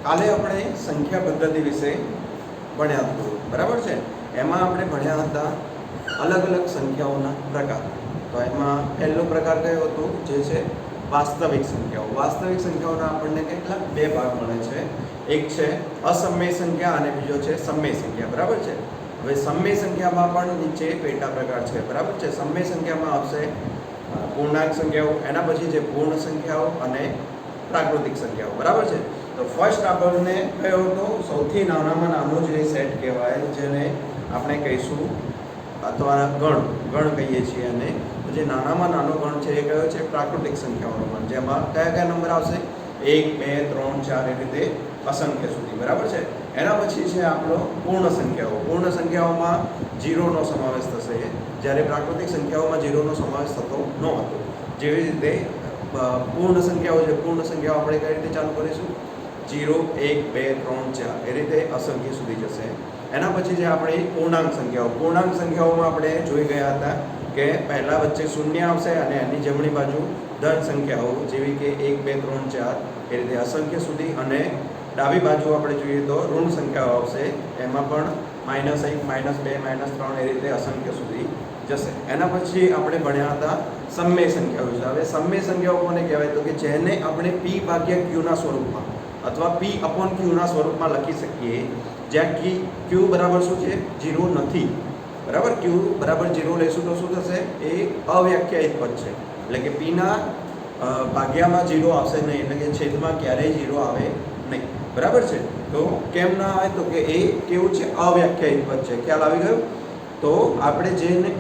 કાલે આપણે સંખ્યા પદ્ધતિ વિશે ભણ્યા હતું, બરાબર છે। એમાં આપણે ભણ્યા હતા અલગ અલગ સંખ્યાઓના પ્રકાર। તો એમાં પહેલો પ્રકાર કયો હતો, જે છે વાસ્તવિક સંખ્યાઓ। વાસ્તવિક સંખ્યાઓના આપણને કેટલા બે ભાગ મળે છે, એક છે અસમય સંખ્યા અને બીજો છે સમય સંખ્યા, બરાબર છે। હવે સમય સંખ્યામાં પણ નીચે પેટા પ્રકાર છે, બરાબર છે। સમય સંખ્યામાં આવશે પૂર્ણાંક સંખ્યાઓ, એના પછી છે પૂર્ણ સંખ્યાઓ અને પ્રાકૃતિક સંખ્યાઓ, બરાબર છે। તો ફર્સ્ટ આપણને કયો હતો, સૌથી નાનામાં નાનો જે સેટ કહેવાય, જેને આપણે કહીશું અથવા ગણ કહીએ છીએ, અને જે નાનામાં નાનો ગણ છે એ કયો છે પ્રાકૃતિક સંખ્યાઓનો ગણ, જેમાં કયા કયા નંબર આવશે 1 2 3 4 એ રીતે અસંખ્ય સુધી, બરાબર છે। એના પછી છે આપણો પૂર્ણ સંખ્યાઓ। પૂર્ણ સંખ્યાઓમાં 0નો સમાવેશ થશે, જ્યારે પ્રાકૃતિક સંખ્યાઓમાં 0નો સમાવેશ થતો ન હતો। જેવી રીતે પૂર્ણ સંખ્યાઓ છે, પૂર્ણ સંખ્યાઓ આપણે કઈ રીતે ચાલુ કરીશું, 0 1 2 3 4 એ રીતે અસંખ્ય સુધી જશે। એના પછી છે આપણી પૂર્ણાંક સંખ્યાઓ। પૂર્ણાંક સંખ્યાઓમાં આપણે જોઈ ગયા હતા કે પહેલા વચ્ચે શૂન્ય આવશે અને એની જમણી બાજુ ધન સંખ્યાઓ, જેવી કે 1 2 3 4 એ રીતે અસંખ્ય સુધી, અને ડાબી બાજુ આપણે જોઈએ તો ઋણ સંખ્યાઓ આવશે, એમાં પણ -1 -2 -3 એ રીતે અસંખ્ય સુધી જશે। એના પછી આપણે ભણ્યા હતા સમય સંખ્યાઓ વિશે। હવે સમય સંખ્યાઓ કોને કહેવાય, તો કે જેને આપણે p ભાગ્યા q ના સ્વરૂપમાં અથવા p અપોન q ના સ્વરૂપમાં લખી શકીએ, જ્યાં q બરાબર શું છે, 0 નથી, બરાબર। q બરાબર 0 લેશું તો શું થશે, એ અવ્યાખ્યાયિત પદ છે, એટલે કે p ના ભાગ્યામાં 0 આવશે નહીં, એટલે કે છેદમાં ક્યારેય 0 આવે નહીં, બરાબર છે। તો કેમ ના આવે, તો કે એ કેવું છે, અવ્યાખ્યાયિત પદ છે। ખ્યાલ આવી ગયો। તો આપણે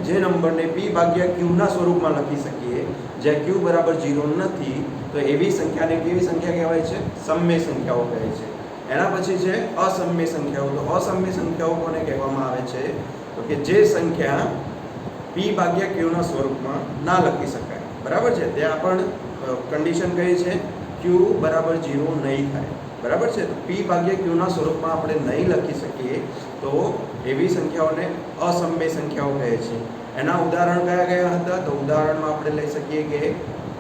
જે નંબરને p ભાગ્યા q ના સ્વરૂપમાં લખી શકીએ, જ્યાં q બરાબર 0 નથી, તો એવી સંખ્યાને કેવી સંખ્યા કહેવાય છે, સમય સંખ્યાઓ કહે છે। એના પછી છે અસમય સંખ્યાઓ। તો અસમય સંખ્યાઓ કોને કહેવામાં આવે છે, તો કે જે સંખ્યા p ભાગ્યા q ના સ્વરૂપમાં ના લખી શકાય, બરાબર છે। ત્યાં પણ કન્ડિશન કઈ છે, q બરાબર 0 નહીં થાય, બરાબર છે। તો p ભાગ્યા q ના સ્વરૂપમાં આપણે નહીં લખી શકીએ, તો એવી સંખ્યાઓને અસમય સંખ્યાઓ કહે છે। એના ઉદાહરણ કયા કયા હતા, તો ઉદાહરણમાં આપણે લઈ શકીએ કે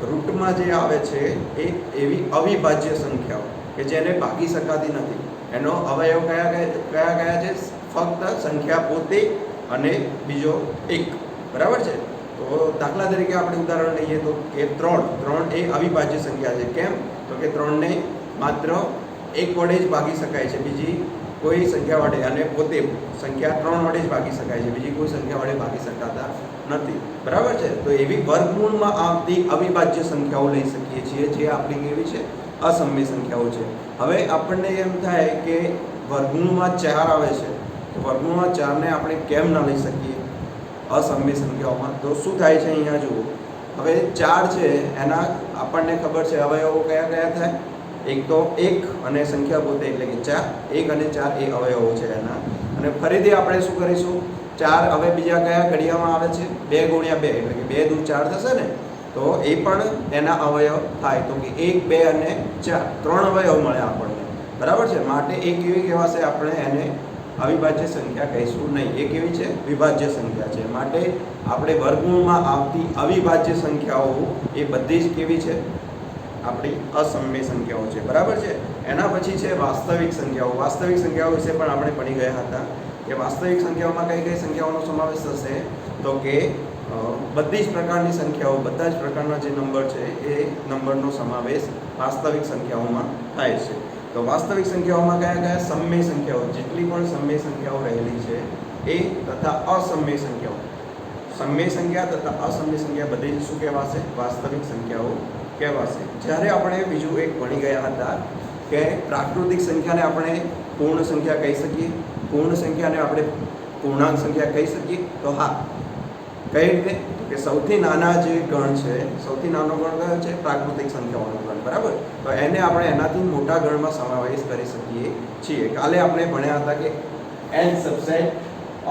રૂટમાં જે આવે છે એ એવી અવિભાજ્ય સંખ્યાઓ કે જેને ભાગી શકાતી નથી, એનો અવયવ કયા છે, ફક્ત સંખ્યા પોતે અને બીજો 1, બરાબર છે। તો દાખલા તરીકે આપણે ઉદાહરણ લઈએ તો કે 3 એ અવિભાજ્ય સંખ્યા છે। કેમ, તો કે 3 ને માત્ર 1 વડે જ ભાગી શકાય છે, બીજી કોઈ સંખ્યા વડે, અને પોતે સંખ્યા 3 વડે જ ભાગી શકાય છે, બીજી કોઈ સંખ્યા વડે ભાગી શકાતા નથી, બરાબર છે। તો એવી વર્ગમૂળમાં આવતી અવિભાજ્ય સંખ્યાઓ લઈ શકીએ છીએ, જે આપણી કેવી છે, અસમય સંખ્યાઓ છે। હવે આપણને એમ થાય કે વર્ગમૂળમાં 4 આવે છે, તો વર્ગમૂળમાં 4 ને આપણે કેમ ના લઈ શકીએ અસમય સંખ્યાઓમાં, તો શું થાય છે, અહીંયા જુઓ। હવે 4 છે, એના આપણને ખબર છે અવયવો કયા કયા થાય, એક તો 1 અને સંખ્યા પોતે એટલે કે 4, 1 અને 4 એ અવયવો છે એના। અને ફરીથી આપણે શું કરીશું, 4 હવે બીજા કયા ઘડિયામાં આવે છે, 2 ગુણ્યા 2 એટલે કે 2 દુ 4 થશે ને, તો એ પણ એના અવયવ થાય, તો કે 1 2 અને 4 3 અવયવ મળે આપણને, બરાબર છે। માટે એ કેવી કહેવાશે, આપણે એને અવિભાજ્ય સંખ્યા કહીશું નહીં, એ કેવી છે, વિભાજ્ય સંખ્યા છે। માટે આપણે વર્ગમૂળમાં આવતી અવિભાજ્ય સંખ્યાઓ એ બધી જ કેવી છે, આપણી અસમય સંખ્યાઓ છે, બરાબર છે। એના પછી છે વાસ્તવિક સંખ્યાઓ। વાસ્તવિક સંખ્યાઓ વિશે પણ આપણે ભણી ગયા હતા કે વાસ્તવિક સંખ્યાઓમાં કઈ કઈ સંખ્યાઓનો સમાવેશ થશે, તો કે બધી જ પ્રકારની સંખ્યાઓ, બધા જ પ્રકારના જે નંબર છે એ નંબરનો સમાવેશ વાસ્તવિક સંખ્યાઓમાં થાય છે। તો વાસ્તવિક સંખ્યાઓમાં કયા કયા, સમય સંખ્યાઓ, જેટલી પણ સમય સંખ્યાઓ રહેલી છે એ, તથા અસમય સંખ્યાઓ, સમય સંખ્યા તથા અસમય સંખ્યા બધી જ શું કહેવાશે, વાસ્તવિક સંખ્યાઓ કહેવાશે। જ્યારે આપણે બીજું એક ભણી ગયા હતા કે પ્રાકૃતિક સંખ્યાને આપણે પૂર્ણ સંખ્યા કહી શકીએ, પૂર્ણ સંખ્યાને આપણે પૂર્ણાંક સંખ્યા કહી શકીએ, તો હા, કઈ રીતે, કે સૌથી નાના જે ગણ છે, સૌથી નાનો ગણ કયો છે, પ્રાકૃતિક સંખ્યાઓનો ગણ, બરાબર। તો એને આપણે એનાથી મોટા ગણમાં સમાવેશ કરી શકીએ છીએ। કાલે આપણે ભણ્યા હતા કે n સબસેટ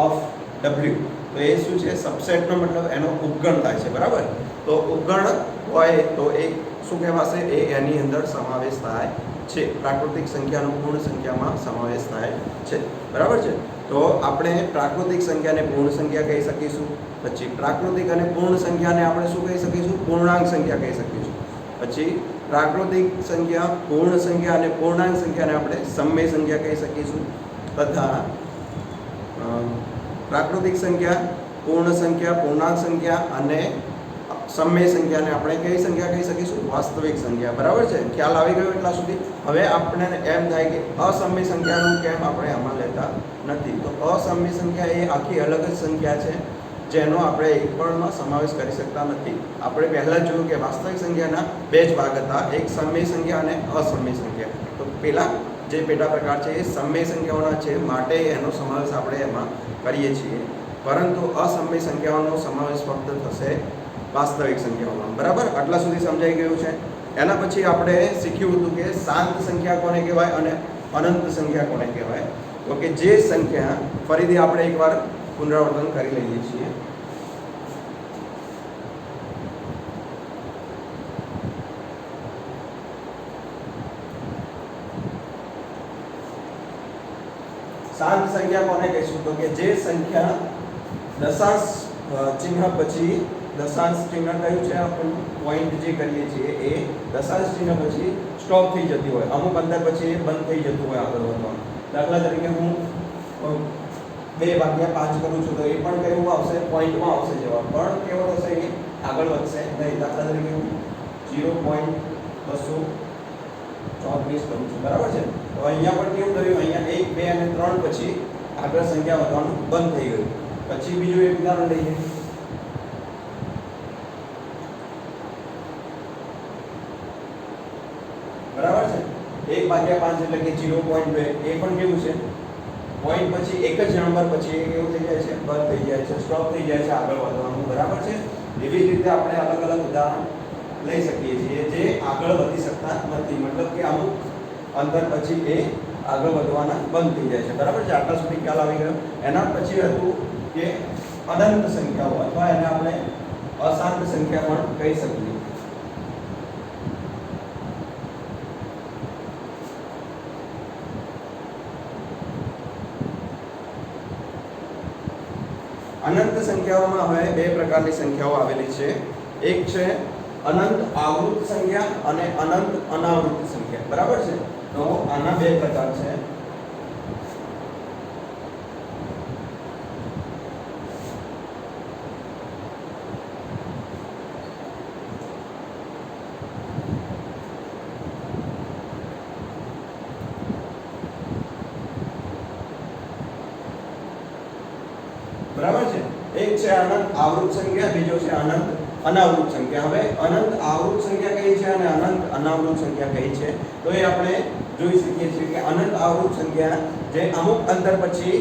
ઓફ w, તો એ શું છે, સબસેટનો મતલબ એનો ઉપગણ થાય છે, બરાબર। તો ઉપગણ હોય તો એ શું કહેવાશે, એ એની અંદર સમાવેશ થાય છે, પ્રાકૃતિક સંખ્યાનો પૂર્ણ સંખ્યામાં સમાવેશ થાય છે, બરાબર છે। તો આપણે પ્રાકૃતિક સંખ્યાને પૂર્ણ સંખ્યા કહી શકીશું, પછી પ્રાકૃતિક અને પૂર્ણ સંખ્યાને આપણે શું કહી શકીશું, પૂર્ણાંક સંખ્યા કહી શકીશું, પછી પ્રાકૃતિક સંખ્યા, પૂર્ણ સંખ્યા અને પૂર્ણાંક સંખ્યાને આપણે સમય સંખ્યા કહી શકીશું તથા પ્રાકૃતિક સંખ્યા, પૂર્ણ સંખ્યા, પૂર્ણાંક સંખ્યા અને સમય સંખ્યાને આપણે કઈ સંખ્યા કહી શકીશું? વાસ્તવિક સંખ્યા. બરાબર છે? ખ્યાલ આવી ગયો એટલા સુધી? હવે આપણે એમ થાય કે અસમય સંખ્યાનું કેમ આપણે આમાં લેતા નથી? તો અસમય સંખ્યા એ આખી અલગ જ સંખ્યા છે જેનો આપણે એક પણમાં સમાવેશ કરી શકતા નથી. આપણે પહેલાં જોયું કે વાસ્તવિક સંખ્યાના બે જ ભાગ હતા, એક સમય સંખ્યા અને અસમય સંખ્યા. તો પેલા જે પેટા પ્રકાર છે એ સમય સંખ્યાઓના છે, માટે એનો સમાવેશ આપણે એમાં કરીએ છીએ, પરંતુ અસમય સંખ્યાઓનો સમાવેશ ફક્ત થશે વાસ્તવિક સંખ્યાઓમાં. બરાબર? આટલા સુધી સમજાઈ ગયું છે. એના પછી આપણે શીખ્યું હતું કે શાંત સંખ્યા કોને કહેવાય અને અનંત સંખ્યા કોને કહેવાય. તો કે જે સંખ્યા, ફરીથી આપણે એકવાર પુનરાવર્તન કરી લઈએ છીએ. શાંત સંખ્યા કોને કહીશું? તો કે જે સંખ્યા દશાંશ ચિહ્ન પછી, દશાંશ ચિહ્ન કયું છે આપણું પોઈન્ટ જે કરીએ છીએ એ દશાંશ ચિહ્ન પછી સ્ટોપ થઈ જતી હોય, અમુક અંતર પછી એ બંધ થઈ જતું હોય આગળ વધવાનું. દાખલા તરીકે હું 2/5 કરું છું તો એ પણ કેવું આવશે? પોઈન્ટમાં આવશે જવાબ, પણ કેવો થશે? એ આગળ વધશે નહીં. દાખલા તરીકે હું 0.234 કરું છું. બરાબર છે? તો અહીંયા પણ કેવું થયું? અહીંયા 1, 2 અને 3 પછી આગળ સંખ્યા વધવાનું બંધ થઈ ગયું. પછી બીજું એક ઉદાહરણ લઈએ. બરાબર છે? 1/5 એટલે કે 0.2, એ પણ કેવું છે? પોઈન્ટ પછી એક જ નંબર પછી એ કેવું થઈ જાય છે? બંધ થઈ જાય છે, સ્ટોપ થઈ જાય છે આગળ વધવાનું. બરાબર છે? એવી જ રીતે આપણે અલગ અલગ ઉદાહરણ લઈ શકીએ છીએ જે આગળ વધી શકતા નથી, મતલબ કે અમુક અંતર પછી એ આગળ વધવાના બંધ થઈ જાય છે. બરાબર છે? આટલા સુધી ખ્યાલ આવી ગયો. એના પછી હતું કે અનંત સંખ્યાઓ, અથવા એને આપણે અશાંત સંખ્યા પણ કહી શકીએ. અનંત સંખ્યાઓમાં હવે બે પ્રકારની સંખ્યાઓ આવેલી છે. એક છે અનંત આવૃત સંખ્યા અને અનંત અનાવૃત સંખ્યા. બરાબર છે? તો આના બે પ્રકાર છે. બરાબર છે? એક છે અનંત આવૃત સંખ્યા, બીજો છે અનંત અનાવૃત સંખ્યા. હવે અનંત આવૃત સંખ્યા કઈ છે અને અનંત અનાવૃત સંખ્યા કઈ છે? તો એ આપણે જોઈ શકીએ છીએ કે અનંત આવૃત સંખ્યા જે અમુક અંતર પછી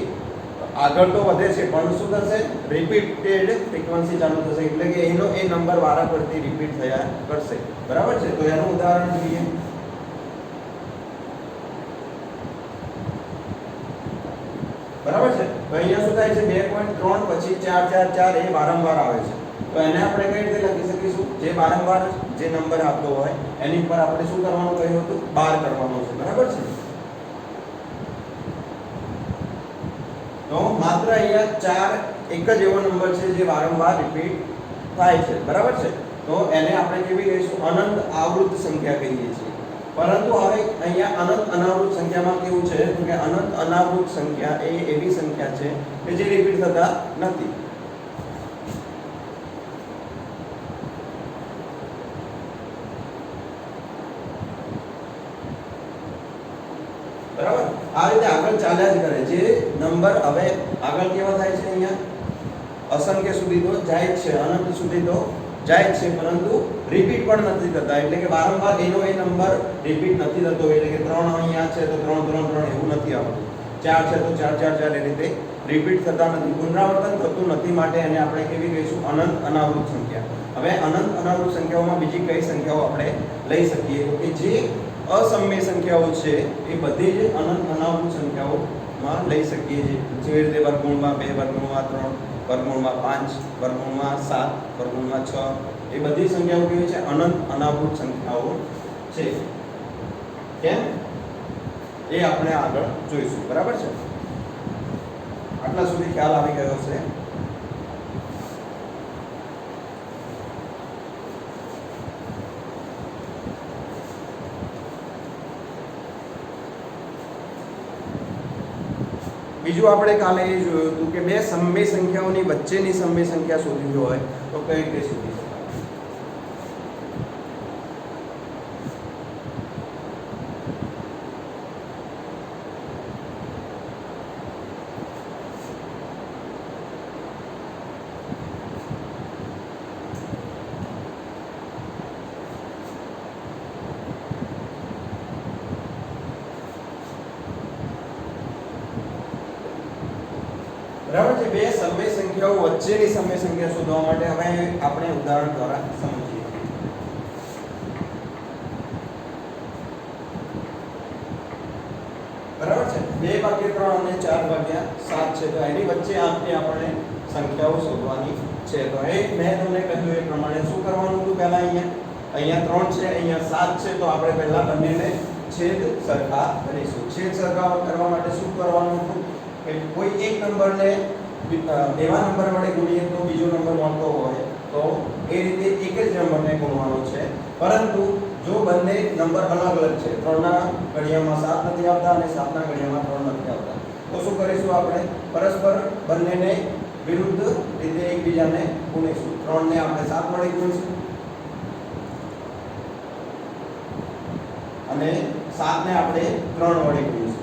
આગળ તો વધે છે, પણ શું થશે? રિપીટેડ ફ્રીક્વન્સી ચાલુ થશે, એટલે કે એનો એ નંબર વારાફરતી રિપીટ થયા કરશે. બરાબર છે? તો એનું ઉદાહરણ જોઈએ. બરાબર છે? તો અહીંયા શું થાય છે? 2.3 પછી 4, 4, 4 એ વારંવાર આવે છે. તો એને આપણે કઈ રીતે લખી શકીશું? જે વારંવાર જે નંબર આપતો હોય એની પર આપણે શું કરવાનું કહ્યું હતું? બાર કરવાનું છે. બરાબર છે? તો માત્ર અહીંયા 4 એક જ એવો નંબર છે જે વારંવાર રિપીટ થાય છે. બરાબર છે? તો એને આપણે કેવી કહીશું? અનંત આવૃત સંખ્યા કહીએ છીએ. પરંતુ હવે અહીંયા અનંત અનાવૃત સંખ્યામાં કેવું છે? તો કે અનંત અનાવૃત સંખ્યા એ એવી સંખ્યા છે કે જે રિપીટ થતા નથી. બરાબર? આ રીતે આગળ ચાલ્યા જ કરે. જે નંબર હવે આગળ કેવા થાય છે? અહીંયા અસંખ્ય સુધી તો જાય જ છે, અનંત સુધી તો જાય જ છે, પરંતુ રિપીટ પણ નથી થતા. એટલે કે વારંવાર એનો એ નંબર રિપીટ નથી થતો. એટલે કે 3 અહીંયા છે તો 3, 3, 3 એવું નથી આવતું. 4 છે તો 4, 4, 4 એ રીતે રિપીટ થતા નથી, પુનરાવર્તન થતું નથી. માટે એને આપણે કેવી કહીશું? અનંત અનાવૃત સંખ્યા. હવે અનંત અનાવૃત સંખ્યાઓમાં બીજી કઈ સંખ્યાઓ આપણે લઈ શકીએ? તો કે જે અસમય સંખ્યાઓ છે એ બધી જ અનંત અનાવૃત સંખ્યાઓમાં લઈ શકીએ છીએ. જેવી રીતે વર્ગમૂળમાં 2, વર્ગમૂળમાં 3, વર્ગમૂળમાં 5, વર્ગમૂળમાં 7, વર્ગમૂળમાં 6, એ બધી સંખ્યાઓ કેવી છે? અનંત અનાવૃત સંખ્યાઓ છે. કેમ? એ આપણે આગળ જોઈશું. બરાબર છે? આટલા સુધી ખ્યાલ આવી ગયો છે. બીજું આપણે કાલે એ જોયું હતું કે બે સમય સંખ્યાઓની વચ્ચેની સમય સંખ્યા શોધવી હોય તો કઈ રીતે શોધી શકાય. બરાબર છે. બે સમય સંખ્યાઓ વચ્ચેની સમય સંખ્યા શોધવા માટે હવે આપણે ઉદાહરણ દ્વારા સમજીએ. બરાબર છે. 2/3 અને 4/7 છે તો એની વચ્ચે આપણે સંખ્યાઓ શોધવાની છે. તો એ મેં તમને કહ્યું એ પ્રમાણે શું કરવાનું હતું પહેલા અહીંયા 3 છે, અહીંયા 7 છે તો આપણે પહેલા બંનેને છેદ સરખા કરીશું. છેદ સરખા કરવા માટે શું કરવાનું હતું કે કોઈ એક નંબરને એવા નંબર વડે ગુણીએ તો બીજો નંબર મળતો હોય તો એ રીતે એક જ નંબરને ગુણવાનો છે. પરંતુ જો બંને નંબર અલગ અલગ છે, 3 ના ઘડિયામાં 7 નથી આવતા અને 7 ના ઘડિયામાં 3 નથી આવતા, તો શું કરીશું આપણે પરસ્પર બંનેને વિરુદ્ધ રીતે એકબીજાને ગુણીશું. 3 ને આપણે 7 વડે ગુણીશું અને 7 ને આપણે 3 વડે ગુણીશું.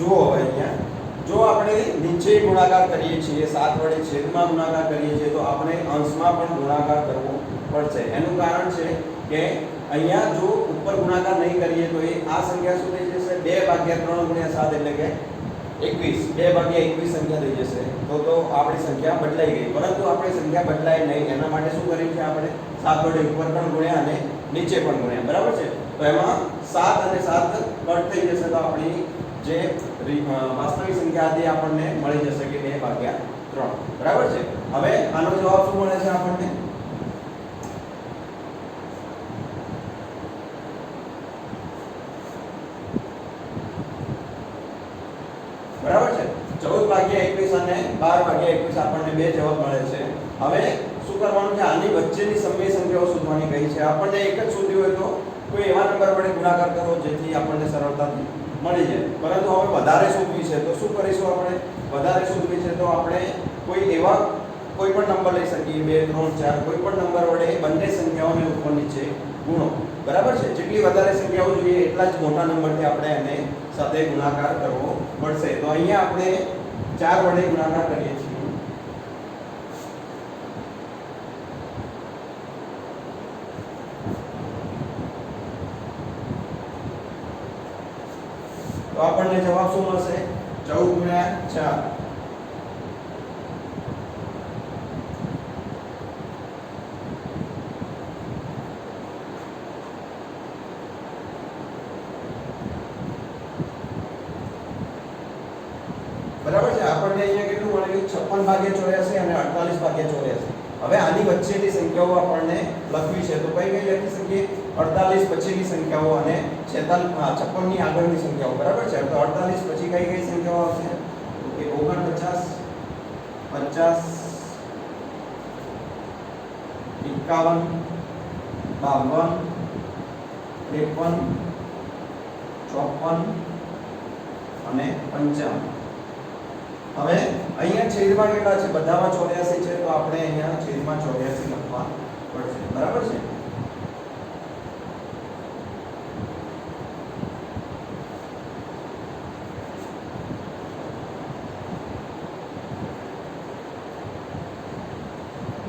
જુઓ હવે અહીંયા જો આપણે નીચે ગુણાકાર કરીએ છીએ, 7 વડે છેદમાં ગુણાકાર કરીએ છીએ તો આપણે અંશમાં પણ ગુણાકાર કરવો પડશે. એનું કારણ છે કે અહીંયા જો ઉપર ગુણાકાર નહીં કરીએ તો એ આ સંખ્યા શું થઈ જશે 2/3 × 7 એટલે કે 21. 2/21 સંખ્યા થઈ જશે. તો આપણી સંખ્યા બદલાઈ ગઈ. પરંતુ આપણી સંખ્યા બદલાય નહીં એના માટે શું કર્યું છે આપણે 7 વડે ઉપર પણ ગુણ્યા અને નીચે પણ ગુણ્યા. બરાબર છે. તો એમાં 7 અને 7 કટ થઈ જશે તો આપણી જે વાસ્તવિક સંખ્યા હતી આપણને મળી જશે કે 2/3. બરાબર છે. હવે આનો જવાબ શું મળે છે આપણને? બરાબર છે. 14/21 અને 12/21 આપણને બે જવાબ મળે છે. હવે શું કરવાનું છે? આની વચ્ચેની સમય સંખ્યાઓ શોધવાની કહી છે. આપણને એક જ શોધવી હોય તો કોઈ એવા નંબર વડે ગુણાકાર કરો જેથી આપણને સરળતાથી મળી જાય. પરંતુ હવે વધારે શોધવી છે તો શું કરીશું? આપણે વધારે શોધવી છે તો આપણે કોઈ પણ નંબર લઈ શકીએ, 2 3 4 કોઈ પણ નંબર વડે બંને સંખ્યાઓને ઉપર નીચે ગુણો. બરાબર છે. જેટલી વધારે સંખ્યાઓ જોઈએ એટલા જ મોટા નંબરથી આપણે એને સાથે ગુણાકાર કરવો પડશે. તો અહીંયા આપણે 4 વડે ગુણાકાર કરીએ છીએ. તો આપણને જવાબ શું મળશે? 14 × 4. બરાબર છે. આપણને અહીંયા કેટલું મળ્યું? 56/84 અને 48/84. હવે આની વચ્ચેની સંખ્યાઓ આપણને લખવી છે તો કઈ લખી શકીએ? 48 પછીની સંખ્યાઓ અને 56 ની આગળની સંખ્યાઓ. બરાબર છે. તો 48 પછી કઈ સંખ્યાઓ આવશે? કે 49 50 51 52 53 54 અને 55. હવે અહીંયા છેદમાં કેટલા છે? બધામાં 84 છે તો આપણે અહીંયા છેદમાં 84 લખવા પડશે. બરાબર છે.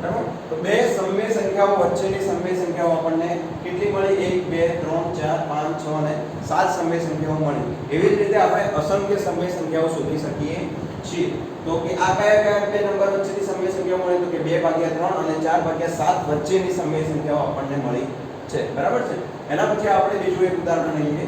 બરાબર. તો બે સમય સંખ્યાઓ વચ્ચેની સમય સંખ્યાઓ આપણને કેટલી મળી? 1 2 3 4 5 6 અને 7 સમય સંખ્યાઓ મળી. એવી જ રીતે આપણે અસંખ્ય સમય સંખ્યાઓ શોધી શકીએ છીએ. તો કે આ કયા બે નંબર વચ્ચેની સમય સંખ્યાઓ મળી? તો કે 2/3 અને 4/7 વચ્ચેની સમય સંખ્યાઓ આપણને મળી છે. બરાબર છે. એના પછી આપણે બીજું એક ઉદાહરણ લઈએ.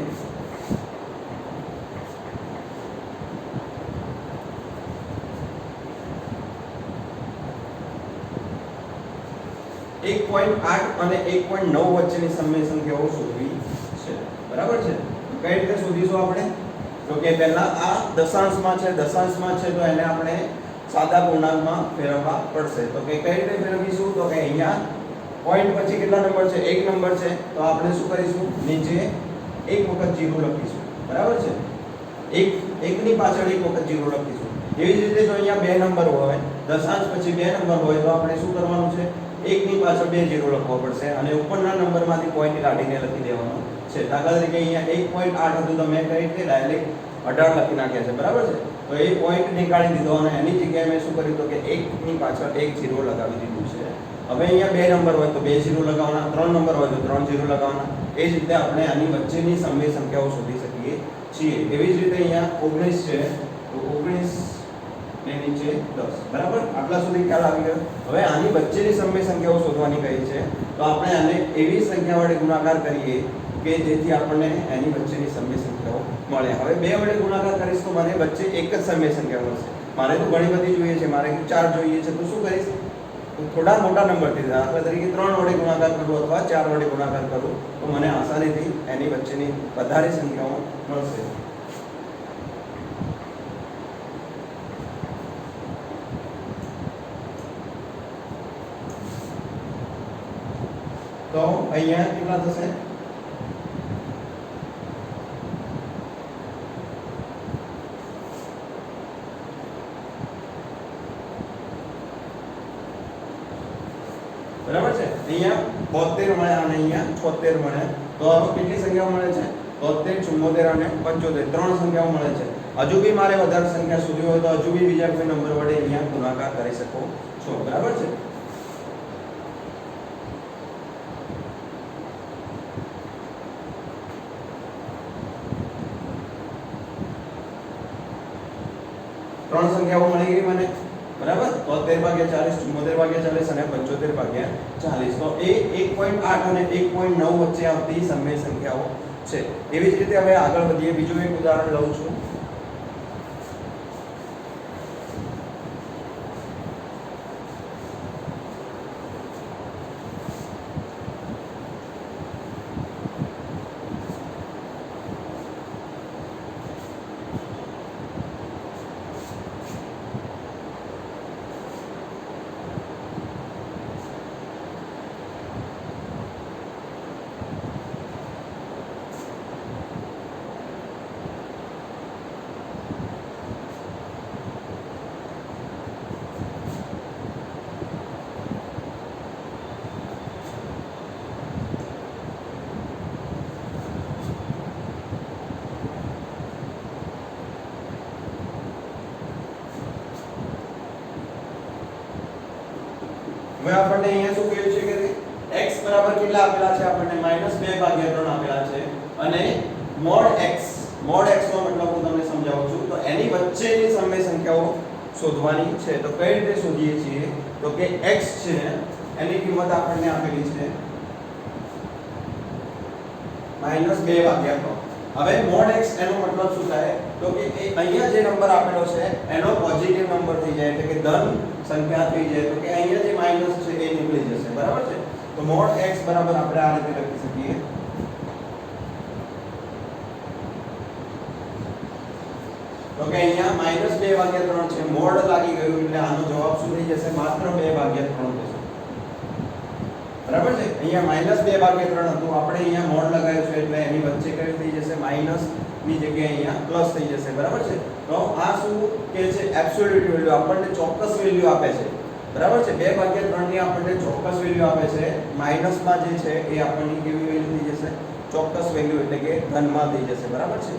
એક 1.8 અને 1.9 વચ્ચેની સમય સંખ્યાઓ શોધવી છે. બરાબર છે. કઈ રીતે શોધીશું આપણે? તો કે પહેલા આ દશાંશમાં છે તો એને આપણે સાદા પૂર્ણાંકમાં ફેરવવા પડશે. તો કે કઈ રીતે ફેરવીશું? તો કે અહીંયા પોઈન્ટ પછી કેટલા નંબર છે? એક નંબર છે તો આપણે શું કરીશું? નીચે એક વખત 0 લખીશું. બરાબર છે. એકની પાછળ એક વખત 0 લખીશું. એવી જ રીતે જો અહીંયા બે નંબર હોય, દશાંશ પછી બે નંબર હોય તો આપણે શું કરવાનું છે? એકની પાછળ 2 0 લખવો પડશે અને ઉપરના નંબરમાંથી પોઈન્ટ કાઢીને લખી દેવાનો છે. દાખલા તરીકે અહીંયા 1.8 હતું તો મેં કઈ રીતે ડાયરેક્ટ 18 લખી નાખ્યા છે, બરાબર છે? તો એ પોઈન્ટ નીકાળી દીધો અને એની જગ્યાએ મેં શું કર્યું તો કે 1 ની પાછળ 1 0 લગાવી દીધું છે. હવે અહીંયા બે નંબર હોય તો 2 0 લગાવવાના, 3 નંબર હોય તો 3 0 લગાવવાના. એ જ રીતે આપણે આની વચ્ચેની સમય સંખ્યાઓ શોધી શકીએ છીએ. એવી જ રીતે અહીંયા 19 છે તો 19 ને નીચે 10, બરાબર? આટલા સુધી ખ્યાલ આવી ગયો. હવે આની વચ્ચેની સમય સંખ્યાઓ શોધવાની કહી છે તો આપણે આને એવી સંખ્યા વડે ગુણાકાર કરીએ કે જેથી આપણને એની વચ્ચેની સમય સંખ્યાઓ મળે. હવે 2 વડે ગુણાકાર કરીશ તો મને વચ્ચે એક જ સમય સંખ્યા મળશે. મારે તો ઘણી બધી જોઈએ છે, મારે 4 જોઈએ છે, તો શું કરીશ? થોડા મોટા નંબરથી, દાખલા તરીકે 3 વડે ગુણાકાર કરું અથવા 4 વડે ગુણાકાર કરું તો મને આસાનીથી એની વચ્ચેની વધારે સંખ્યાઓ મળશે. તો અહીંયા કેટલા થશે? બરાબર છે? અહીંયા 72 મળે અને અહીંયા 76 મળે. તો હવે કેટલી સંખ્યાઓ મળે છે? 73, 74 અને 75, 3 સંખ્યાઓ મળે છે. હજુ બી મારે વધારે સંખ્યા શોધવી હોય તો હજુ બી બીજા કોઈ નંબર વડે અહીંયા ગુણાકાર કરી શકો છો. બરાબર છે? ત્રણ સંખ્યાઓ મળી ગઈ મને, બરાબર? 73/40, 74/40 અને 75/40. તો એ 1.8 અને 1.9 વચ્ચે આવતી સમય સંખ્યાઓ છે. એવી જ રીતે હવે આગળ વધીએ. બીજું એક ઉદાહરણ લઉં છું. હવે આપણને અહીંયા શું કહ્યું છે કે x બરાબર કેટલા આપેલા છે? આપણને -2/3 આપેલા છે અને mod x નો મતલબ હું તમને સમજાવું છું. તો એની વચ્ચેની સમય સંખ્યાઓ શોધવાની છે. તો કઈ રીતે શોધીએ છીએ? તો કે x છે એની કિંમત આપણને આપેલી છે -2/3. હવે mod x એનો મતલબ શું થાય? તો કે અહીંયા જે નંબર આપેલો છે એનો પોઝિટિવ નંબર થઈ જાય, એટલે કે ધન સંખ્યા થઈ જાય. તો કે અહીંયા જે માઈનસ છે એ નીકળી જશે, બરાબર છે? તો mod x બરાબર આપણે આ રીતે લખી શકીએ. તો કે અહીંયા -2/3 છે, મોડ લાગી ગયું એટલે આનો જવાબ શું થઈ જશે? માત્ર 2/3 થશે, બરાબર છે? અહીંયા -2/3 હતું, આપણે અહીંયા મોડ લગાવ્યું છે એટલે એની વચ્ચે કઈ થઈ જશે? માઈનસ ની જગ્યાએ અહીંયા પ્લસ થઈ જશે, બરાબર છે? તો આ શું કે છે? એબ્સોલ્યુટ વેલ્યુ, આપણને ચોક્કસ વેલ્યુ આપે છે, બરાબર છે? 2/3 ની આપણને ચોક્કસ વેલ્યુ આપે છે. માઈનસમાં જે છે એ આપણને કેવી વેલ્યુ થઈ જશે? ચોક્કસ વેલ્યુ, એટલે કે ધનમાં થઈ જશે, બરાબર છે?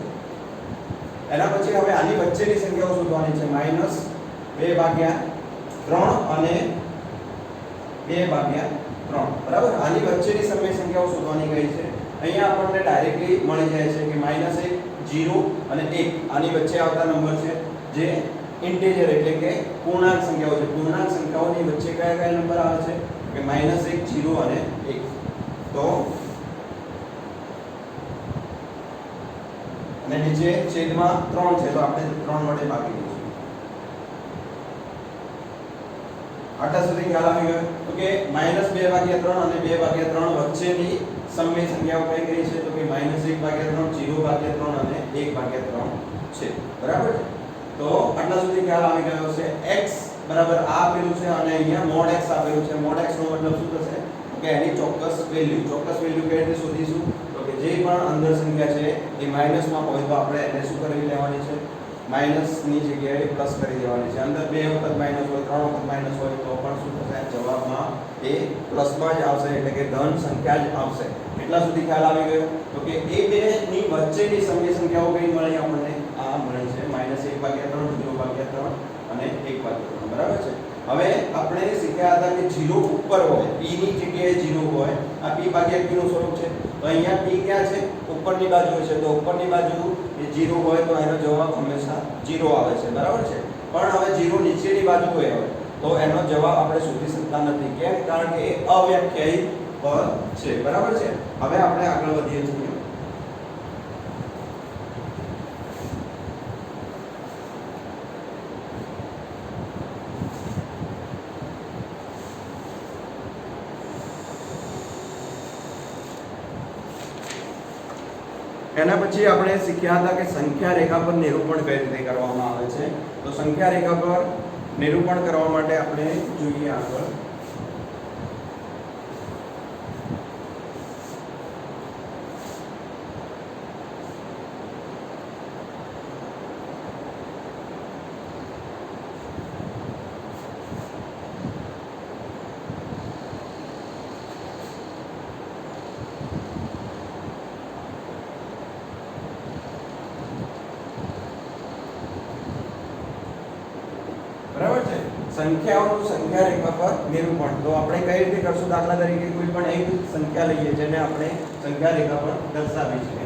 એના પછી હવે આની વચ્ચેની સંખ્યાઓ શોધવાની છે. -2/3 અને 2/3, બરાબર? આની વચ્ચેની સમય સંખ્યાઓ શોધવાની કહી છે. અહીંયા આપણને ડાયરેક્ટલી મળી જાય છે કે -1, 0 અને 1 આની વચ્ચે આવતા નંબર છે જે ઇન્ટિજર એટલે કે પૂર્ણાંક સંખ્યાઓ છે. પૂર્ણાંક સંખ્યાઓની વચ્ચે કયા કયા નંબર આવે છે? કે -1, 0 અને 1. તો અને નીચે છેદમાં 3 છે તો આપણે 3 વડે ભાગી દઈશું. આટલા સુધી ખ્યાલ આવી ગયો? તો કે -2/3 અને 2/3 વચ્ચેની સમય સંખ્યાઓ કઈ કઈ છે? તો કે -1/3, 0/3 અને 1/3 છે, બરાબર? તો આટલા સુધી ખ્યાલ આવી ગયો છે. x બરાબર આ આપેલું છે અને અહીંયા mod x આપેલું છે. mod x નો મતલબ શું થશે? તો કે એની ચોક્કસ વેલ્યુ કઈ રીતે શોધીશું? તો કે જે પણ અંદર સંખ્યા છે એ માઇનસમાં હોય તો આપણે એને શું કરી લેવાની છે, માઇનસની જગ્યાએ પ્લસ કરી દેવાની છે. અંદર 2 વખત માઇનસ હોય, 3 વખત માઇનસ હોય તો પણ શું થશે, જવાબમાં એ પ્લસમાં જ આવશે, એટલે કે ધન સંખ્યા જ આવશે. એટલા સુધી ખ્યાલ આવી ગયો? તો કે એ બે ની વચ્ચેની સમય સંખ્યાઓ કઈ મળી આપણને? આ મળે છે -1/3, 0/3 અને 1/3. બરાબર છે. હવે આપણે શીખ્યા હતા કે 0 ઉપર હોય, p ની જગ્યાએ 0 હોય, આ p/q નું સ્વરૂપ છે. તો અહીંયા p ક્યાં છે? ઉપરની બાજુ છે. તો ઉપરની બાજુ એ 0 હોય તો એનો જવાબ હંમેશા 0 આવે છે. બરાબર છે. પણ હવે 0 નીચેની બાજુ હોય તો એનો જવાબ આપણે શોધી શકતા નથી. કેમ? કારણ કે એ અવ્યાખ્યાયિત પદ છે. બરાબર છે. હવે આપણે આગળ વધીએ છીએ. એના પછી આપણે શીખ્યા હતા કે સંખ્યા રેખા પર નિરૂપણ કઈ રીતે કરવામાં આવે છે. તો સંખ્યા રેખા પર નિરૂપણ કરવા માટે આપણે જોઈએ આગળ. બરાબર છે. સંખ્યાઓનું સંખ્યા રેખા પર નિરૂપણ તો આપણે કઈ રીતે કરશું? દાખલા તરીકે કોઈ પણ એક સંખ્યા લઈએ જેને આપણે સંખ્યા રેખા પર દર્શાવી છે.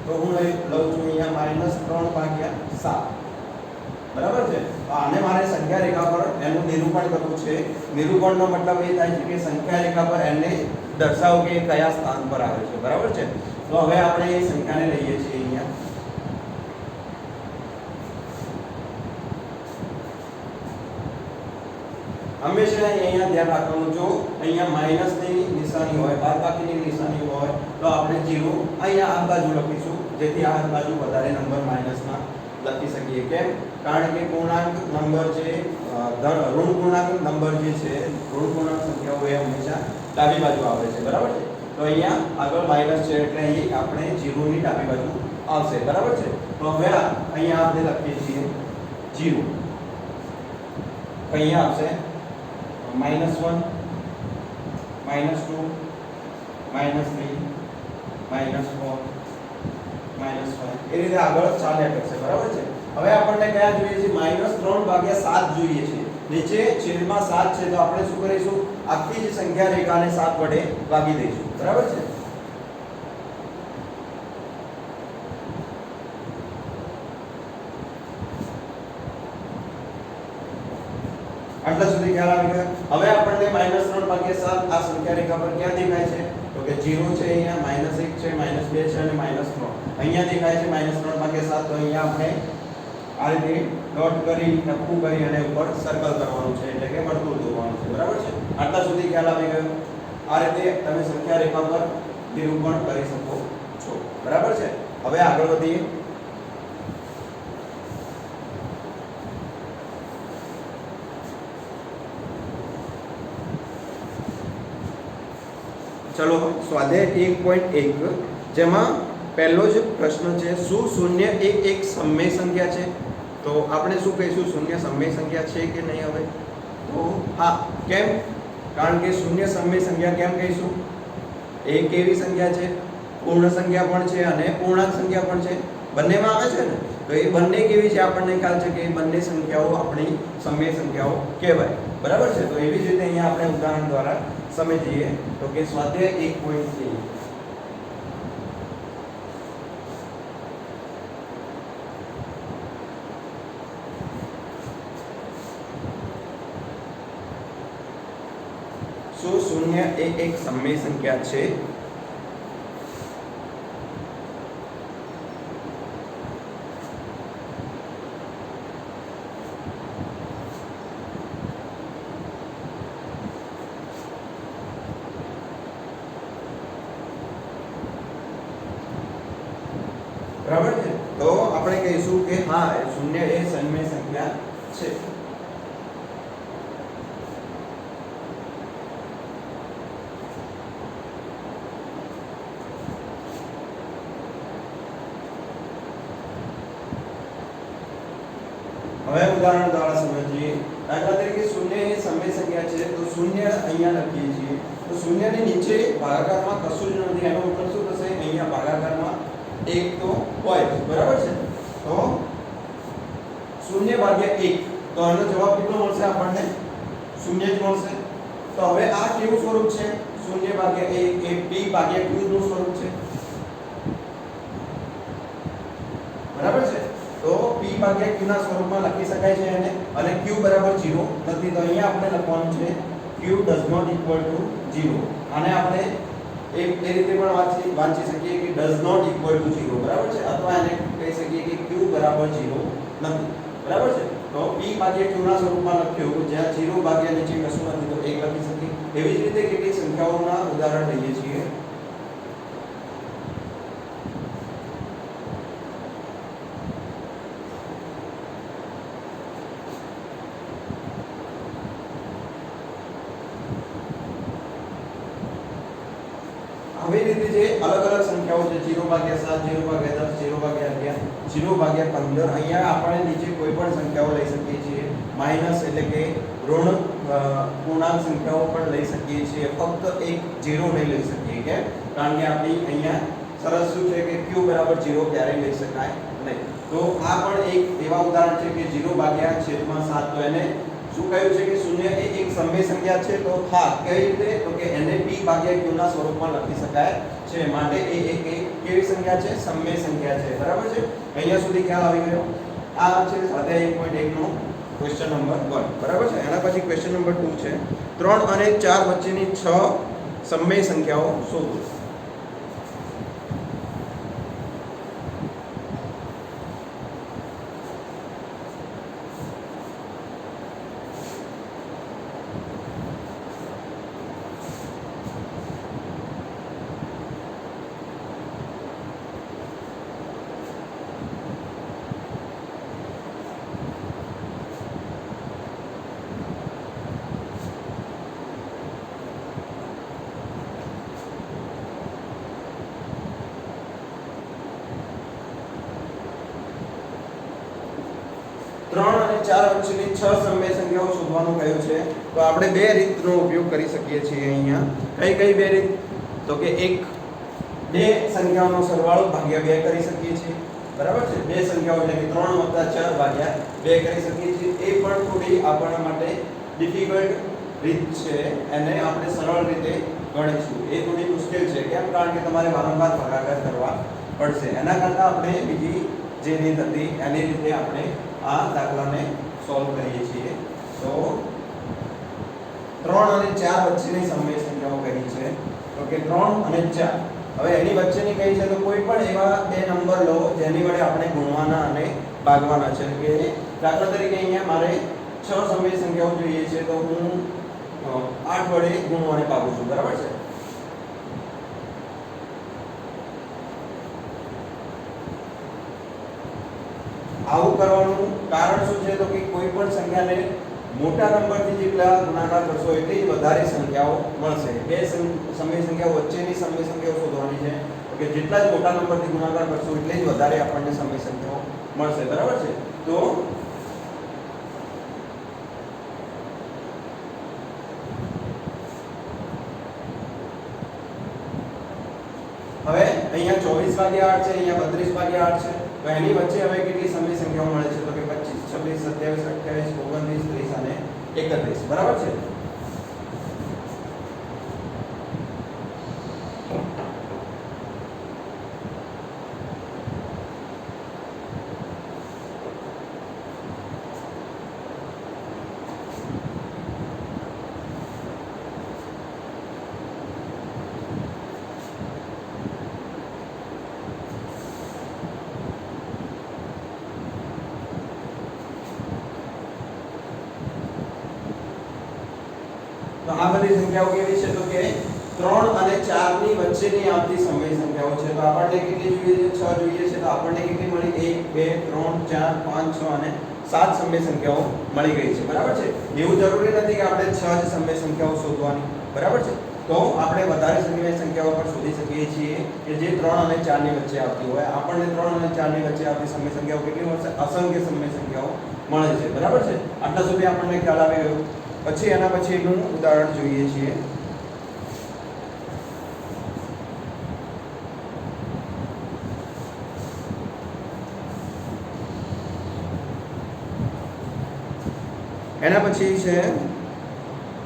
તો હું લઉં છું અહીંયા -3/7. બરાબર છે. તો આને મારે સંખ્યા રેખા પર એનું નિરૂપણ કરવું છે. નિરૂપણનો મતલબ એ થાય છે કે સંખ્યા રેખા પર એને દર્શાવો કે કયા સ્થાન પર આવે છે. બરાબર છે. તો હવે આપણે એ સંખ્યાને લઈએ છીએ અહીંયા. હંમેશા અહીંયા ધ્યાન રાખવાનું, જો અહીંયા માઈનસની નિશાની હોય, બાદબાકીની નિશાની હોય તો આપણે 0 અહીંયા આ બાજુ લખીશું, જેથી આ બાજુ વધારે નંબર માઈનસના લખી શકીએ. કેમ? કારણ કે પૂર્ણાંક નંબર જે ઋણ પૂર્ણાંક નંબર જે છે, ઋણ પૂર્ણાંક સંખ્યાઓ એ હંમેશા ડાબી બાજુ આવે છે. બરાબર છે. તો અહીંયા આગળ માઈનસ છે એટલે અહીં આપણે 0 ની ડાબી બાજુ આવશે. બરાબર છે. તો હવે અહીંયા આપણે લખીએ છીએ 0, અહીંયા આવશે -1, -2, -3, -4, -5 એ રીતે આગળ ચાલ્યા કરશે. બરાબર છે. હવે આપણને કયા જોઈએ છે? -3/7 જોઈએ છે. નીચે છેદમાં 7 છે તો આપણે શું કરીશું? આખી જ સંખ્યા રેખાને 7 વડે ભાગી દઈશું. બરાબર છે. આટલા સુધી ખ્યાલ આવી ગયો? હવે આપણને -3/7 આ સંખ્યા રેખા પર ક્યાં દેખાય છે? તો કે 0 છે, અહીંયા -1 છે, -2 છે અને -3 અહીંયા દેખાય છે. -3/7 તો અહીંયા આપણે આ રીતે ડોટ કરી, ટપકું કરી અને ઉપર સર્કલ કરવાનું છે, એટલે કે વર્તુળ દોરવાનું છે. બરાબર છે. આટલા સુધી ખ્યાલ આવી ગયો? આ રીતે તમે સંખ્યા રેખા પર નિરૂપણ કરી શકો છો. બરાબર છે. હવે આગળ વધીએ. ચલો સ્વાધ્યાય 1.1 જેમાં પહેલો જ પ્રશ્ન છે, શું શૂન્ય એક સમય સંખ્યા છે? તો આપણે શું કહીશું? શૂન્ય સમય સંખ્યા છે કે નહીં? હવે તો હા. કેમ? કારણ કે શૂન્ય સમય સંખ્યા કેમ કહીશું? એ કેવી સંખ્યા છે? પૂર્ણ સંખ્યા પણ છે અને પૂર્ણાંક સંખ્યા પણ છે. બંનેમાં આવે છે ને. તો એ બંને કેવી છે? આપણને ખ્યાલ છે કે એ બંને સંખ્યાઓ આપણી સમય સંખ્યાઓ કહેવાય. બરાબર છે. તો એવી જ રીતે અહીંયા આપણે ઉદાહરણ દ્વારા સમજીએ. તો કે સ્વાધ્યાય 1.3 શું શૂન્ય એક સમય સંખ્યા છે? બરાબર છે. તો આપણે કહીશું કે હા, શૂન્ય એ સમય સંખ્યા છે. હવે ઉદાહરણ દ્વારા સમજીએ. દાખલા તરીકે શૂન્ય એ સમય સંખ્યા છે તો શૂન્ય અહીંયા લખીએ છીએ. તો શૂન્યની નીચે ભાગાકારમાં કશું જ નથી, એનો મતલબ શું થશે? અહીંયા ભાગાકારમાં 1 તો હોય જ, બરાબર છે. તો 0/1, તો આનો જવાબ કેટલો મળશે આપણને? 0 જ મળશે. તો હવે આ કેવું સ્વરૂપ છે? 0/1 એ p/q નું સ્વરૂપ છે, બરાબર છે. તો p/q ના સ્વરૂપમાં લખી શકાય છે એને, અને q બરાબર 0 નથી, તો અહીંયા આપણે લખવાનું છે q does not equal to 0. આને આપણે એ રીતે પણ વાંચી શકીએ કે does not equal to 0, બરાબર છે. અથવા એને કહી શકીએ કે q બરાબર 0 નથી, બરાબર છે. તો p/q ના સ્વરૂપમાં લખ્યું જ્યાં 0 ભાગ્યા નીચે કશું નથી તો 1 લખી શકીએ. એવી જ રીતે કેટલીક સંખ્યાઓના ઉદાહરણ લઈએ છીએ. આવી રીતે જે અલગ અલગ સંખ્યાઓ છે 0/7, 0/10, 0/11, 0/15, અહીંયા આપણે નીચે કોઈ પણ સંખ્યાઓ લઈ શકીએ છીએ. માઈનસ એટલે કે ઋણ પૂર્ણાંક સંખ્યાઓ પણ લઈ શકીએ છીએ. ફક્ત એક 0 નહીં લઈ શકીએ, કે કારણ કે આપણી અહીંયા સરસ શું છે કે q બરાબર 0 ક્યારેય લઈ શકાય નહીં. તો આ પણ એક એવા ઉદાહરણ છે કે 0/7, તો એને શું કહ્યું છે કે 0 એ એક સમય સંખ્યા છે. તો હા, કઈ રીતે? તો કે એને p/q ના સ્વરૂપમાં લખી શકાય છે. માટે એ એક કેવી સંખ્યા છે? સમય સંખ્યા છે, બરાબર છે. અહીંયા સુધી ખ્યાલ આવી ગયો. આ છે સ્વાધ્યાય 1.1 નો ક્વેશ્ચન નંબર 1, બરાબર છે. એના પછી ક્વેશ્ચન નંબર 2 છે 3 અને 4 વચ્ચેની 6 સમય સંખ્યાઓ શોધો. ત્રણ અને 4 વચ્ચેની 6 સમય સંખ્યાઓ શોધવાનું કહ્યું છે. તો આપણે બે રીતનો ઉપયોગ કરી શકીએ છીએ અહીંયા. કઈ બે રીત? તો કે બે સંખ્યાઓનો સરવાળો ભાગ્યા 2 કરી શકીએ છીએ, બરાબર છે. બે સંખ્યાઓ એટલે કે 3 + 4 ભાગ્યા 2 કરી શકીએ છીએ. એ પણ થોડી આપણા માટે ડિફિકલ્ટ રીત છે, એને આપણે સરળ રીતે ગણીશું. એ થોડી મુશ્કેલ છે, કેમ? કારણ કે તમારે વારંવાર ભાગાકાર કરવા પડશે. એના કરતાં આપણે બીજી જે રીત હતી એની રીતે આપણે આ દાખલાને સોલ્વ કરીએ છીએ. તો 3 અને 4 વચ્ચેની સમય સંખ્યાઓ કહી છે. તો કે 3 અને 4, હવે એની વચ્ચેની કઈ છે? તો કોઈ પણ એવા બે નંબર લો જેની વડે આપણે ગુણવાના અને ભાગવાના છે. કે દાખલા તરીકે અહીંયા મારે 6 સમય સંખ્યાઓ જોઈએ છે, તો હું 8 વડે ગુણવાને ભાગું છું, બરાબર છે. આવું કરવાનું કારણ શું છે? તો કે કોઈ પણ સંખ્યાને મોટા નંબરથી જેટલા ગુણાકાર કરશો એટલી જ વધારે સંખ્યાઓ મળશે. બે સમય સંખ્યાઓ વચ્ચેની સમય સંખ્યાઓ શોધવાની છે. તો કે જેટલા જ મોટા નંબરથી ગુણાકાર કરશો એટલે જ વધારે આપણને સમય સંખ્યાઓ મળશે, બરાબર છે. તો હવે અહીંયા 24/8 છે, અહીંયા 32/8 છે. તો એની વચ્ચે હવે કેટલી સમય સંખ્યાઓ મળે છે? તો કે 25, 26, 27, 28, 29, 30 અને 31, બરાબર છે. તો આ બધી સંખ્યાઓ કેવી છે? તો કે 3 અને 4 ની વચ્ચેની આવતી સમય સંખ્યાઓ છે. તો આપણને કેટલી જોઈએ છે? 6 જોઈએ છે. તો આપણને કેટલી મળી? 1, 2, 3, 4, 5, 6 અને 7 સમય સંખ્યાઓ મળી ગઈ છે, બરાબર છે. એવું જરૂરી નથી કે આપણે 6 જ સમય સંખ્યાઓ શોધવાની, બરાબર છે. તો આપણે વધારે સમય સંખ્યાઓ પણ શોધી શકીએ છીએ કે જે 3 અને 4 ની વચ્ચે આવતી હોય. આપણને 3 અને 4 ની વચ્ચે આવતી સમય સંખ્યાઓ કેટલી મળશે? અસંખ્ય સમય સંખ્યાઓ મળે છે, બરાબર છે. આટલા સુધી આપણને ખ્યાલ આવી ગયો. પછી એના પછીનું ઉદાહરણ જોઈએ છીએ. એના પછી છે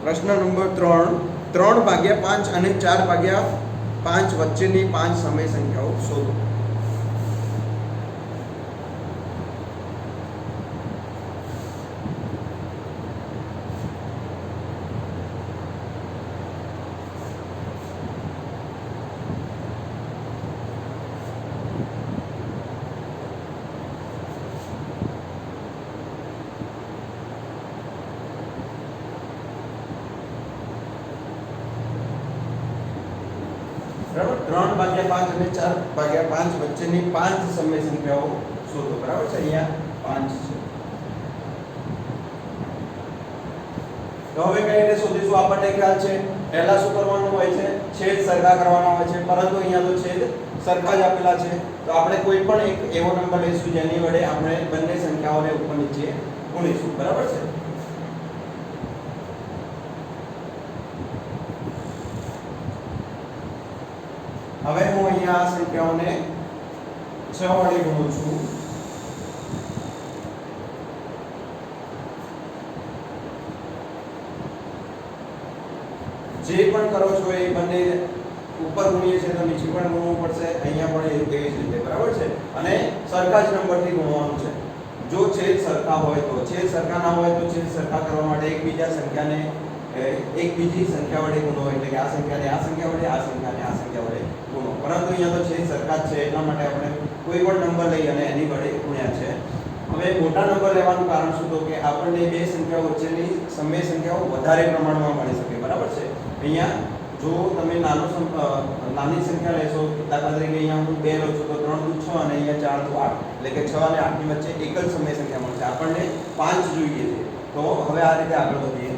પ્રશ્ન નંબર 3. 3/5 અને 4/5 વચ્ચેની 5 સમય સંખ્યાઓ શોધો. બરાબર, 3/5 અને 4/5 વચ્ચેની 5 સમય સંખ્યાઓ શોધો. બરાબર છે, અહીંયા 5 છે. તો હવે કઈ રીતે શોધીશું? આપણને ખ્યાલ છે પહેલા શું કરવાનું હોય છે? છેદ સરખા કરવાના હોય છે, પરંતુ અહીંયા તો છેદ સરખા જ આપેલા છે. તો આપણે કોઈ પણ એક એવો નંબર લઈશું જેની વડે આપણે બંને સંખ્યાઓને ઉપર નીચે ગુણીશું. બરાબર છે. હવે હું અહીંયા આ સંખ્યાઓને 6 વડે ગુણું છું. જે પણ કરો છો એ બંને ઉપર ગુણીએ છે તો નીચે પણ ગુણવું પડશે, અહીંયા પણ એ તેવી જ રીતે. બરાબર છે. અને સરખા જ નંબરથી ગુણવાનું છે. જો છેદ સરખા હોય તો, છેદ સરખા ના હોય તો છેદ સરખા કરવા માટે એકબીજી સંખ્યા વડે ગુણો, એટલે કે આ સંખ્યાને આ સંખ્યા વડે, આ સંખ્યાને આ સંખ્યા વડે ગુણો. પરંતુ અહીંયા તો છેદ સરખા જ છે એટલા માટે આપણે કોઈ પણ નંબર લઈ અને એની વડે ગુણ્યા છે. હવે મોટા નંબર લેવાનું કારણ શું? તો કે આપણને બે સંખ્યાઓ વચ્ચેની સમય સંખ્યાઓ વધારે પ્રમાણમાં મળી શકે. બરાબર છે. અહીંયા જો તમે નાની સંખ્યા લેશો, દાખલા તરીકે અહીંયા હું 2 લઉં છું તો 3 દુ 6 અને અહીંયા 4 દુ 8, એટલે કે 6 અને 8 ની વચ્ચે એક જ સમય સંખ્યા મળશે. આપણને 5 જોઈએ છે. તો હવે આ રીતે આગળ વધીએ.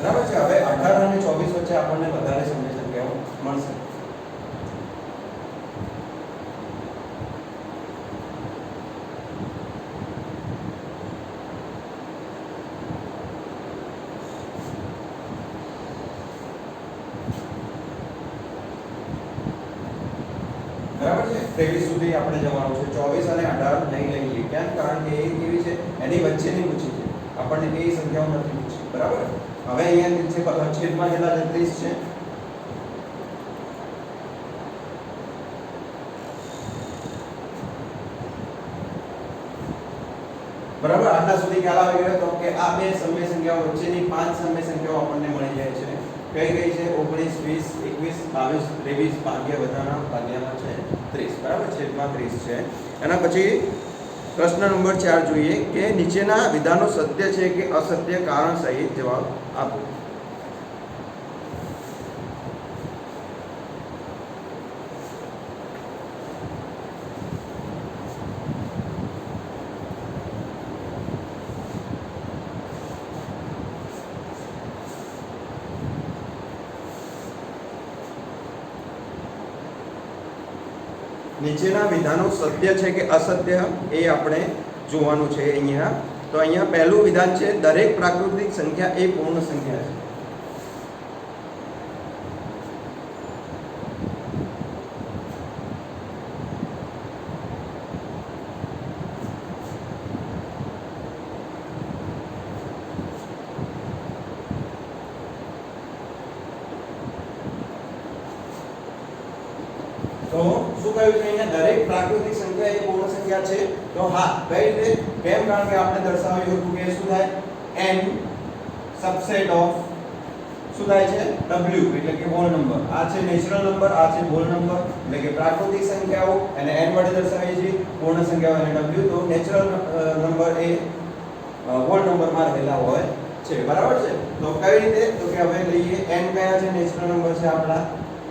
બરાબર છે. હવે 18 અને 24 વચ્ચે આપણને વધારે સમય સંખ્યાઓ મળશે. બરાબર છે. 23 સુધી આપણે જવાનું છે. 24 અને 18 નહીં લઈએ. કેમ? કારણ કે એ કેવી છે? એની વચ્ચેની પૂછી છે. આપણને બે સંખ્યાઓ નથી પૂછી. બરાબર. હવે અહીંયા નીચે છેદમાં કેટલા છે? 30 છે. બરાબર. આટલા સુધી ખ્યાલ આવી ગયો તો કે આ બે સમય સંખ્યાઓ વચ્ચેની 5 સમય સંખ્યાઓ આપણને મળી જાય છે. કઈ કઈ છે? 19, 20, 21, 22, 23 ભાગ્યા બધાના ભાગ્યામાં છે 30. બરાબર. છેદમાં 30 છે. એના પછી પ્રશ્ન નંબર 4 જોઈએ કે નીચેના વિધાનો સત્ય છે કે અસત્ય, કારણ સહિત જવાબ આપો. નીચેના વિધાનો સત્ય છે કે અસત્ય એ આપણે જોવાનું છે અહીંયા. તો અહીંયા પહેલું વિધાન છે દરેક પ્રાકૃતિક સંખ્યા એ પૂર્ણ સંખ્યા છે. તો શું કહ્યું છે અહીંયા? દરેક પ્રાકૃતિક સંખ્યા એ પૂર્ણ સંખ્યા છે. તો હા, કઈ રીતે? કેમ? કારણ કે આપણે દર્શાવ્યું હતું કે શું થાય? n સબસેટ ઓફ શું થાય છે? w, એટલે કે હોલ નંબર. આ છે નેચરલ નંબર, આ છે હોલ નંબર, એટલે કે પ્રાકૃતિક સંખ્યાઓ અને n વડે દર્શાવીએ છીએ, પૂર્ણ સંખ્યાઓ અને w. તો નેચરલ નંબર એ હોલ નંબરમાં રહેલા હોય છે. બરાબર છે. તો કઈ રીતે? તો કે હવે લઈએ n કયા છે? નેચરલ નંબર છે આપણા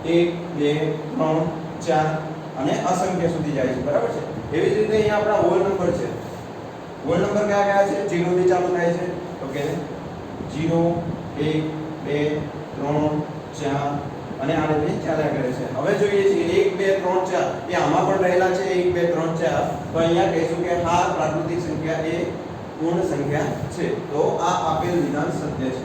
1, 2, 3, 4 અને અસંખ્ય સુધી જાય છે. બરાબર છે. એવી જ રીતે અહીંયા આપણા હોલ નંબર છે. હોલ નંબર કયા કયા છે? 0 થી ચાલુ થાય છે. તો કે 0, 1, 2, 3, 4 અને આ રીતે ચાલ્યા કરે છે. હવે જોઈએ છીએ 1 2 3 4 એ આમાં પણ રહેલા છે 1 2 3 4. તો અહીંયા કહીશું કે આ પ્રાકૃતિક સંખ્યા એ પૂર્ણ સંખ્યા છે. તો આ આપેલ વિધાન સત્ય છે.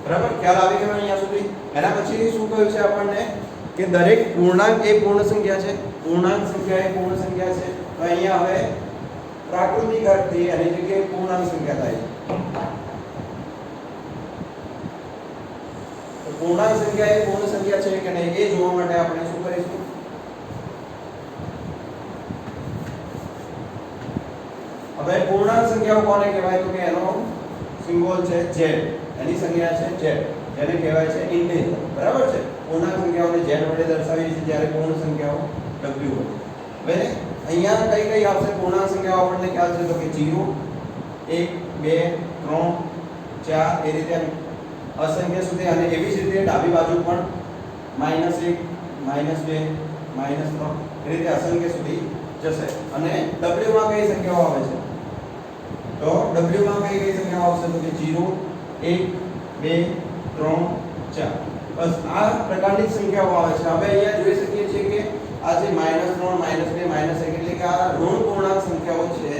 બરાબર, ખ્યાલ આવી ગયો અહીંયા સુધી. એના પછી શું કહ્યું છે આપણને કે દરેક પૂર્ણાંક એ પૂર્ણ સંખ્યા છે. પૂર્ણાંક સંખ્યા એ પૂર્ણ સંખ્યા છે. તો અહીંયા હવે પ્રાકૃતિક અર્થથી એની જગ્યાએ પૂર્ણાંક સંખ્યા થાય છે. તો પૂર્ણાંક સંખ્યા એ પૂર્ણ સંખ્યા છે કે નહીં એ જોવા માટે આપણે શું કરીશું? હવે પૂર્ણાંક સંખ્યાઓ કોને કહેવાય? તો કે એનો સિમ્બોલ છે z. એની સંખ્યા છે z, જેને કહેવાય છે ઇન્ટિજર. બરાબર છે. પૂર્ણાંક સંખ્યાઓને z વડે દર્શાવીએ છીએ, જ્યારે પૂર્ણ સંખ્યાઓ w વડે. હવે અહીંયા કઈ આવશે પૂર્ણાંક સંખ્યાઓ? આપણને ખ્યાલ છે તો કે 0 1 2 3 4 એ રીતે અસંખ્ય સુધી, અને એવી જ રીતે ડાબી બાજુ પણ -1 -2 -3 એ રીતે અસંખ્ય સુધી જશે. અને w માં કઈ સંખ્યાઓ આવે છે? તો w માં કઈ સંખ્યાઓ આવશે? તો કે 0 1 2 3 4. બસ આ પ્રકારની સંખ્યાઓ આવે છે. હવે અહીંયા જોઈ શકીએ છીએ કે આ જે -3 -2 -1 એટલે કે આ ઋણ પૂર્ણાંક સંખ્યાઓ છે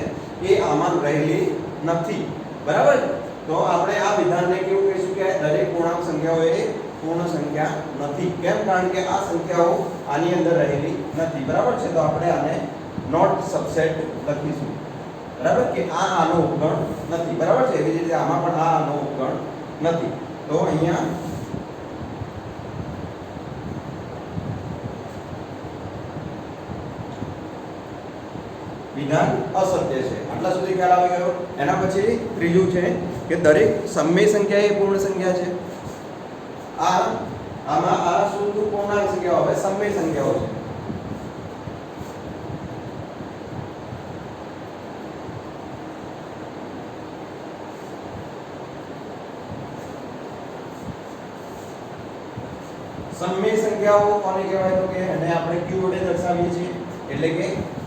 એ આમાં રહેલી નથી. બરાબર. તો આપણે આ વિધાનને કેવું કહીશું કે દરેક પૂર્ણાંક સંખ્યાઓ એ પૂર્ણ સંખ્યા નથી. કેમ? કારણ કે આ સંખ્યાઓ આની અંદર રહેલી નથી. બરાબર છે. તો આપણે આને નોટ સબસેટ લખીશું. બરાબર, કે આ આનો ઉપગણ નથી. બરાબર છે. એવી રીતે આમાં પણ આ આનો ઉપગણ નથી. તો અહીંયા વિધાન અસત્ય છે. આટલા સુધી ખ્યાલ આવી ગયો. એના પછી ત્રીજું છે કે દરેક સમય સંખ્યા એ પૂર્ણ સંખ્યા છે. આમાં આ શું પૂર્ણાંક સંખ્યાઓ? હવે સમય સંખ્યાઓ છે. સમય સંખ્યાઓ કોને કહેવાય? તો કે એને આપણે q વડે દર્શાવીએ છીએ, એટલે કે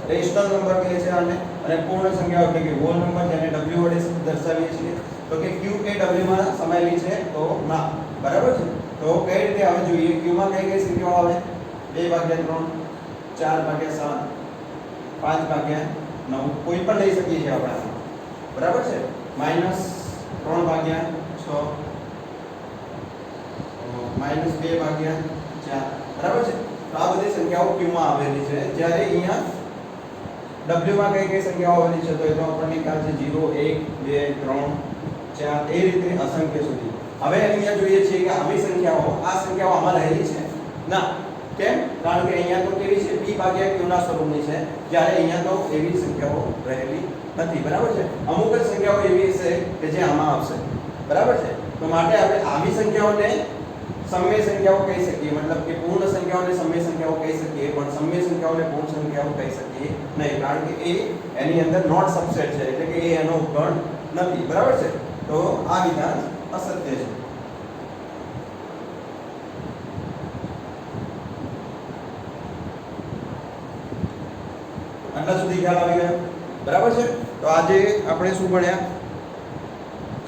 રેશનલ નંબર કહે છે આને. અને પૂર્ણ સંખ્યાઓ એટલે કે હોલ નંબર, જેને w વડે દર્શાવીએ છીએ. તો કે q એ w માં સમાયેલી છે? તો ના. બરાબર છે. તો કઈ રીતે હવે જોઈએ? q માં કઈ સંખ્યાઓ આવે? 2/3 4/7 5/9 કોઈ પણ લઈ શકીએ છીએ આપણે. બરાબર છે. -3/6 -2/4. બરાબર છે. તો આ બધી સંખ્યાઓ q માં આવેલી છે. જ્યારે અહીંયા w માં કઈ સંખ્યાઓ આવેલી છે? તો એ તો આપણને ખ્યાલ છે 0 1 2 3 4 એ રીતે અસંખ્ય સુધી. હવે અહીંયા જોઈએ છીએ કે આવી સંખ્યાઓ, આ સંખ્યાઓ આમાં રહેલી છે ના. કેમ? કારણ કે અહીંયા તો કેવી છે? p/q ના સ્વરૂપની છે, જ્યારે અહીંયા તો એવી સંખ્યાઓ રહેલી નથી. બરાબર છે. અમુક જ સંખ્યાઓ એવી છે કે જે આમાં આવશે. બરાબર છે. તો માટે આપણે આવી સંખ્યાઓને સમય સંખ્યાઓ કહી શકીએ, મતલબ કે પૂર્ણ સંખ્યાઓને સમય સંખ્યાઓ કહી શકીએ, પણ સમય સંખ્યાઓને પૂર્ણ સંખ્યાઓ કહી શકીએ નહીં, કારણ કે એ એની અંદર નોટ સબસેટ છે, એટલે કે એ એનો ઉપગણ નથી. બરાબર છે. તો આ વિધાન અસત્ય છે. આટલા સુધી ખ્યાલ આવી ગયો? બરાબર છે. તો આજે આપણે શું ભણ્યા?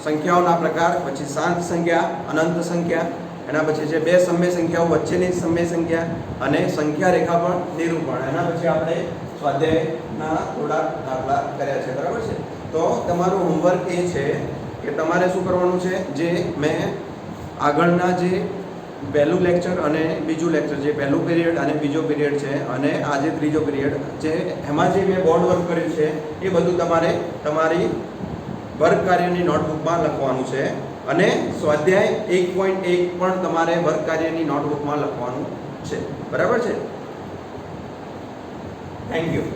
સંખ્યાઓના પ્રકાર, પછી શાંત સંખ્યા, અનંત સંખ્યા, એના પછી છે બે સમય સંખ્યાઓ વચ્ચેની સમય સંખ્યા, અને સંખ્યા રેખા પણ નિરૂપણ. એના પછી આપણે સ્વાધ્યાયના થોડા દાખલા કર્યા છે. બરાબર છે. તો તમારું હોમવર્ક એ છે કે તમારે શું કરવાનું છે? જે મેં આગળના જે પહેલું લેક્ચર અને બીજું લેક્ચર, જે પહેલું પીરિયડ અને બીજો પીરિયડ છે, અને આજે ત્રીજો પીરિયડ છે, એમાં જે મેં બોર્ડ વર્ક કર્યું છે એ બધું તમારે તમારી વર્ક કાર્યની નોટબુકમાં લખવાનું છે. અને સ્વાધ્યાય 1.1 પણ તમારે વર્ક કાર્યની નોટબુકમાં લખવાનું છે. બરાબર છે. Thank you.